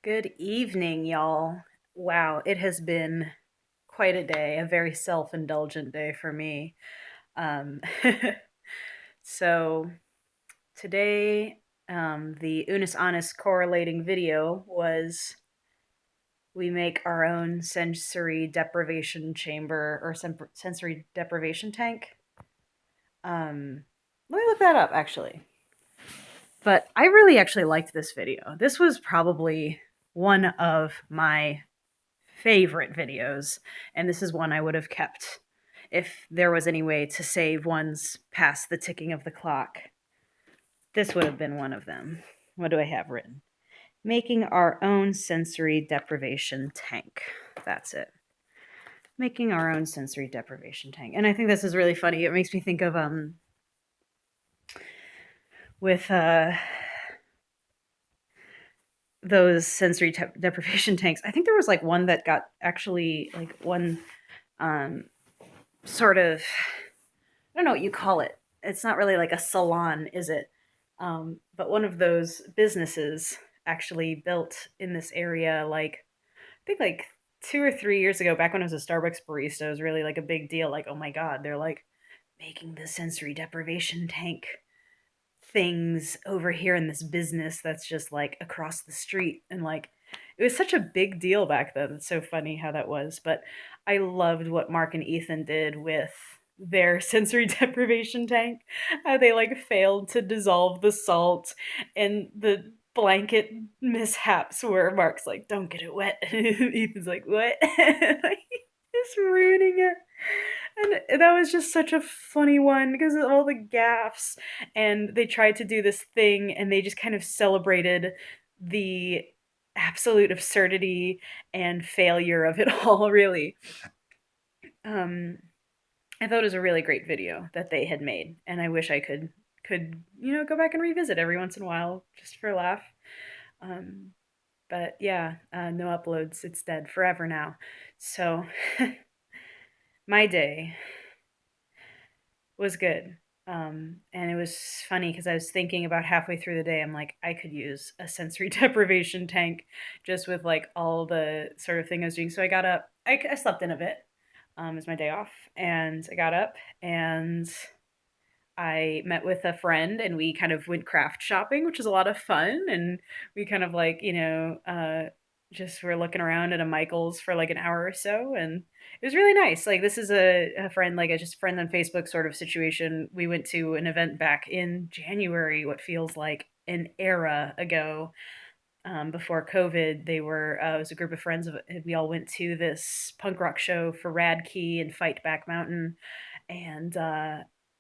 Good evening, y'all. Wow, it has been quite a day, a very self-indulgent day for me. Um, so today, the Unis Honest correlating video was we make our own sensory deprivation chamber or sensory deprivation tank. Let me look that up actually. But I really actually liked this video. This was probably one of my favorite videos, and this is one I would have kept if there was any way to save ones past the ticking of the clock. This would have been one of them. What do I have written? Making our own sensory deprivation tank. That's it. Making our own sensory deprivation tank. And I think this is really funny. It makes me think of with those sensory deprivation tanks. I think there was like one that got actually like one um sort of, I don't know what you call it. It's not really like a salon, is it? But one of those businesses actually built in this area, like I think like 2 or 3 years ago, back when I was a Starbucks barista, it was really like a big deal. Like, oh my god, they're like making the sensory deprivation tank things over here in this business that's just like across the street, and like it was such a big deal back then. It's so funny how that was. But I loved what Mark and Ethan did with their sensory deprivation tank, how they like failed to dissolve the salt, and the blanket mishaps where Mark's like, don't get it wet. Ethan's like, what? Like, just ruining it. And that was just such a funny one because of all the gaffes. And they tried to do this thing and they just kind of celebrated the absolute absurdity and failure of it all, really. Um, I thought it was a really great video that they had made, and I wish I could go back and revisit every once in a while just for a laugh. Um, but yeah, no uploads. It's dead forever now. So my day was good. And it was funny because I was thinking about halfway through the day, I'm like, I could use a sensory deprivation tank just with like all the sort of thing I was doing. So I got up, I slept in a bit. It was my day off, and I got up and I met with a friend and we kind of went craft shopping, which was a lot of fun. And we kind of like, just were looking around at a Michael's for like an hour or so. And it was really nice. Like, this is a friend, like a just friend on Facebook sort of situation. We went to an event back in January, what feels like an era ago. Before COVID, it was a group of friends. We all went to this punk rock show for Rad Key and Fight Back Mountain, and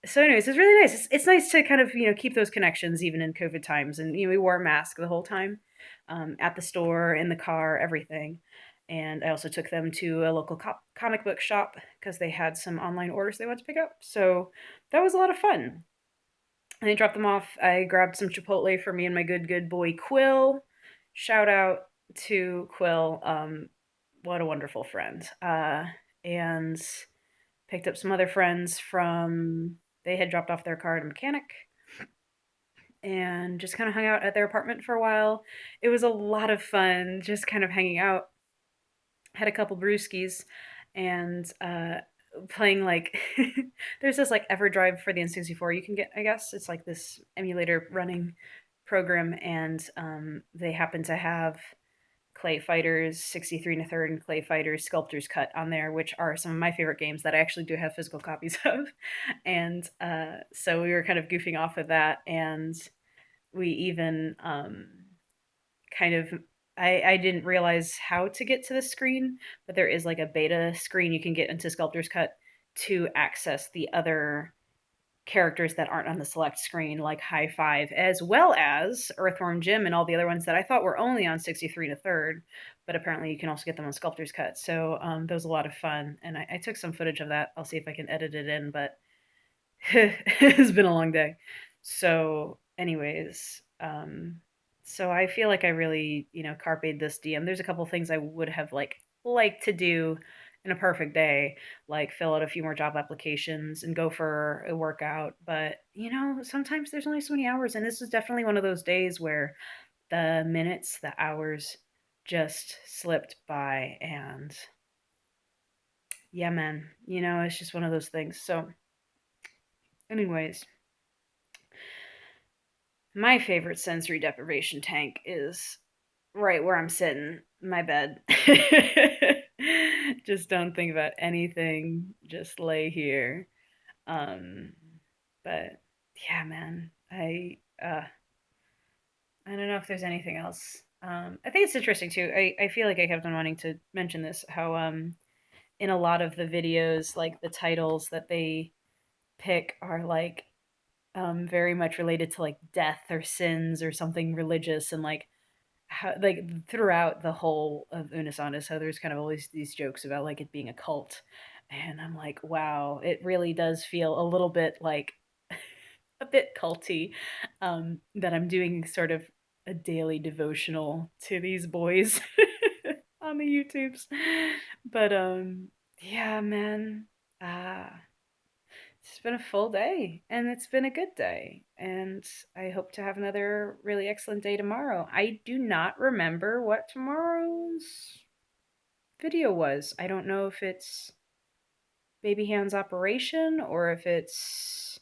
so anyways, it's really nice. It's nice to kind of keep those connections even in COVID times. And we wore a mask the whole time, at the store, in the car, everything. And I also took them to a local comic book shop because they had some online orders they wanted to pick up. So that was a lot of fun. And I dropped them off. I grabbed some Chipotle for me and my good boy Quill. Shout out to Quill. What a wonderful friend. And picked up some other friends from, they had dropped off their car at a mechanic, and just kind of hung out at their apartment for a while. It was a lot of fun just kind of hanging out. Had a couple brewskis, and playing like there's this like Everdrive for the N64 you can get, I guess. It's like this emulator running program, and they happen to have Clay Fighters 63 and a third and Clay Fighters Sculptor's Cut on there, which are some of my favorite games that I actually do have physical copies of. And so we were kind of goofing off of that, and we even kind of, I didn't realize how to get to the screen, but there is like a beta screen you can get into Sculptor's Cut to access the other characters that aren't on the select screen, like High Five, as well as Earthworm Jim and all the other ones that I thought were only on 63 and a third, but apparently you can also get them on Sculptor's Cut. So that was a lot of fun, and I took some footage of that. I'll see if I can edit it in, but it's been a long day. So, anyways, so I feel like I really, carped this DM. There's a couple things I would have liked to do in a perfect day, like fill out a few more job applications and go for a workout. But sometimes there's only so many hours, and this is definitely one of those days where the minutes, the hours just slipped by. And yeah, man, it's just one of those things. So, anyways, my favorite sensory deprivation tank is right where I'm sitting, my bed. Just don't think about anything, just lay here. Um, but yeah, man, I don't know if there's anything else. I think it's interesting too. I feel like I kept on wanting to mention this, how in a lot of the videos, like the titles that they pick are like very much related to like death or sins or something religious, and like how, like throughout the whole of Unisonus, how there's kind of always these jokes about like it being a cult. And I'm like, wow, it really does feel a little bit like a bit culty, that I'm doing sort of a daily devotional to these boys on the YouTubes. But yeah, man. Uh it's been a full day, and it's been a good day, and I hope to have another really excellent day tomorrow. I do not remember what tomorrow's video was. I don't know if it's Baby Hands Operation or if it's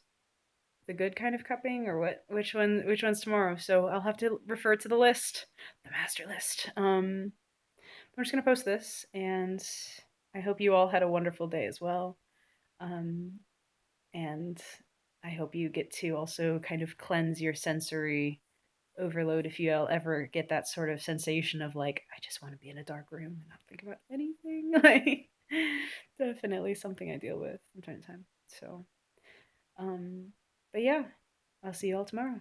the good kind of cupping, or which one's tomorrow. So I'll have to refer to the list, the master list. I'm just gonna post this, and I hope you all had a wonderful day as well. Um, and I hope you get to also kind of cleanse your sensory overload if you ever get that sort of sensation of like, I just want to be in a dark room and not think about anything. Like, definitely something I deal with from time to time. So, um, but yeah, I'll see you all tomorrow.